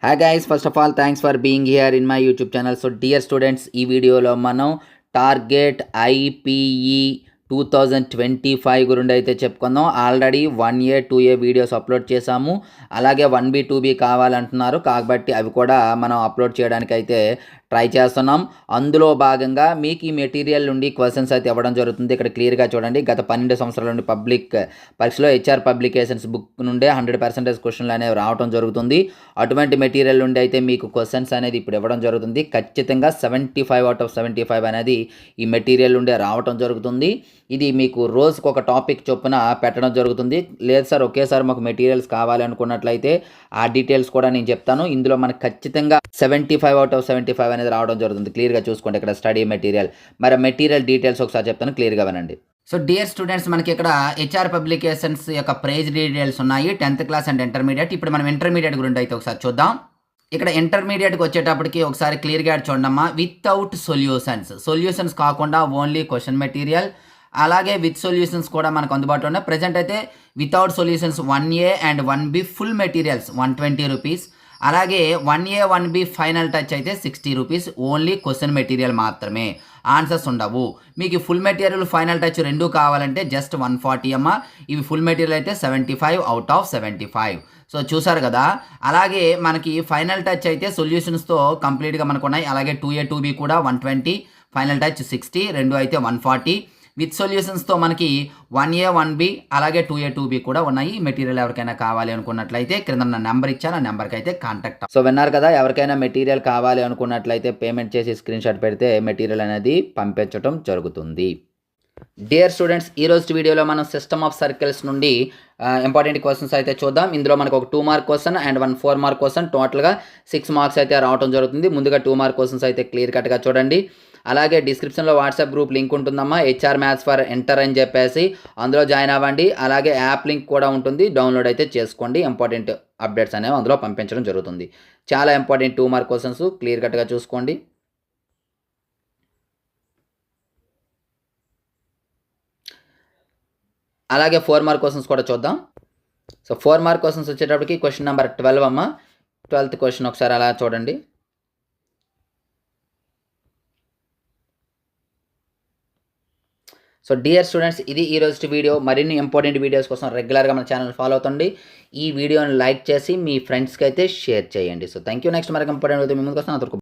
Hi guys, first of all thanks for being here in my YouTube channel. So dear students, ఈ వీడియోలో మనం target IPE 2025 గురించి అయితే చెప్పుకుందాం. Already 1A 2A videos upload చేశాము. అలాగే 1B 2B కావాలంటున్నారు, కాబట్టి అవి కూడా మనం అప్లోడ్ చేయడానికి అయితే ట్రై చేస్తున్నాం. అందులో భాగంగా మీకు ఈ మెటీరియల్ నుండి క్వశ్చన్స్ అయితే ఇవ్వడం జరుగుతుంది. ఇక్కడ క్లియర్గా చూడండి. గత 12 సంవత్సరాల నుండి పబ్లిక్ పరీక్షలో హెచ్ఆర్ పబ్లికేషన్స్ బుక్ నుండే 100% క్వశ్చన్లు అనేవి రావడం జరుగుతుంది. అటువంటి మెటీరియల్ నుండి అయితే మీకు క్వశ్చన్స్ అనేది ఇప్పుడు ఇవ్వడం జరుగుతుంది. ఖచ్చితంగా 75 out of 75 అనేది ఈ మెటీరియల్ నుండే రావడం జరుగుతుంది. ఇది మీకు రోజుకు ఒక టాపిక్ చొప్పున పెట్టడం జరుగుతుంది. లేదు సార్ ఒకేసారి మాకు మెటీరియల్స్ కావాలి అనుకున్నట్లయితే ఆ డీటెయిల్స్ కూడా నేను చెప్తాను. ఇందులో మనకు ఖచ్చితంగా 75 out of 75 అనేది రావడం జరుగుతుంది. క్లియర్గా చూసుకోండి ఇక్కడ స్టడీ మెటీరియల్. మరి మెటీరియల్ డీటెయిల్స్ ఒకసారి చెప్తాను, క్లియర్గా వినండి. సో డియర్ స్టూడెంట్స్, మనకి ఇక్కడ హెచ్ఆర్ పబ్లికేషన్స్ యొక్క ప్రైజ్ డీటెయిల్స్ ఉన్నాయి, 10th క్లాస్ అండ్ ఇంటర్మీడియట్. ఇప్పుడు మనం ఇంటర్మీడియట్ గురించి అయితే ఒకసారి చూద్దాం. ఇక్కడ ఇంటర్మీడియట్కి వచ్చేటప్పటికి ఒకసారి క్లియర్గా చూడమ్మా. వితౌట్ సొల్యూషన్స్ కాకుండా ఓన్లీ క్వశ్చన్ మెటీరియల్, అలాగే విత్ సొల్యూషన్స్ కూడా మనకు అందుబాటులో ఉన్నాయి. ప్రజెంట్ అయితే without solutions 1A and 1B full materials 120 rupees. అలాగే 1A 1B ఫైనల్ టచ్ అయితే 60 రూపీస్. ఓన్లీ క్వశ్చన్ మెటీరియల్ మాత్రమే, ఆన్సర్స్ ఉండవు. మీకు ఫుల్ మెటీరియల్ ఫైనల్ టచ్ రెండు కావాలంటే జస్ట్ 140 అమ్మ. ఇవి ఫుల్ మెటీరియల్ అయితే 75 out of 75. సో చూసారు కదా. అలాగే మనకి ఫైనల్ టచ్ అయితే సొల్యూషన్స్తో కంప్లీట్గా మనకు ఉన్నాయి. అలాగే 2A 2B కూడా 120, ఫైనల్ టచ్ 60, రెండు అయితే 140. విత్ సొల్యూషన్స్తో మనకి 1A 1B అలాగే 2A 2B కూడా ఉన్నాయి. మెటీరియల్ ఎవరికైనా కావాలి అనుకున్నట్లయితే క్రింద నెంబర్ ఇచ్చాను, ఆ నెంబర్కి అయితే కాంటాక్ట్. సో విన్నారు కదా, ఎవరికైనా మెటీరియల్ కావాలి అనుకున్నట్లయితే పేమెంట్ చేసి స్క్రీన్ షాట్ పెడితే మెటీరియల్ అనేది పంపించడం జరుగుతుంది. డియర్ స్టూడెంట్స్, ఈ రోజు వీడియోలో మనం సిస్టమ్ ఆఫ్ సర్కిల్స్ నుండి ఇంపార్టెంట్ క్వశ్చన్స్ అయితే చూద్దాం. ఇందులో మనకు ఒక 2 mark question and 1 4 mark question, టోటల్గా 6 మార్క్స్ అయితే రావడం జరుగుతుంది. ముందుగా 2 మార్క్ క్వశ్చన్స్ అయితే క్లియర్ కట్గా చూడండి. అలాగే డిస్క్రిప్షన్లో వాట్సాప్ గ్రూప్ లింక్ ఉంటుందమ్మా, హెచ్ఆర్ మ్యాథ్స్ ఫర్ ఎంటర్ అని చెప్పేసి అందులో జాయిన్ అవ్వండి. అలాగే యాప్ లింక్ కూడా ఉంటుంది, డౌన్లోడ్ అయితే చేసుకోండి. ఇంపార్టెంట్ అప్డేట్స్ అనేవి అందులో పంపించడం జరుగుతుంది. చాలా ఇంపార్టెంట్ 2 మార్క్ క్వశ్చన్స్ క్లియర్ కట్గా చూసుకోండి. అలాగే 4 మార్క్ క్వశ్చన్స్ కూడా చూద్దాం. సో 4 మార్క్ క్వశ్చన్స్ వచ్చేటప్పటికి క్వశ్చన్ నెంబర్ 12 అమ్మ. 12th క్వశ్చన్ ఒకసారి అలా చూడండి. సో డియర్ స్టూడెంట్స్, ఇది ఈ రోజు వీడియో. మరిన్ని ఇంపార్టెంట్ వీడియోస్ కోసం రెగ్యులర్గా మన ఛానల్ ఫాలో అవుతుంది. ఈ వీడియోని లైక్ చేసి మీ ఫ్రెండ్స్కి అయితే షేర్ చేయండి. So thank you. నెక్స్ట్ మరొక ఇంపార్టెంట్ వీడియో మీ ముందుకు వస్తాను.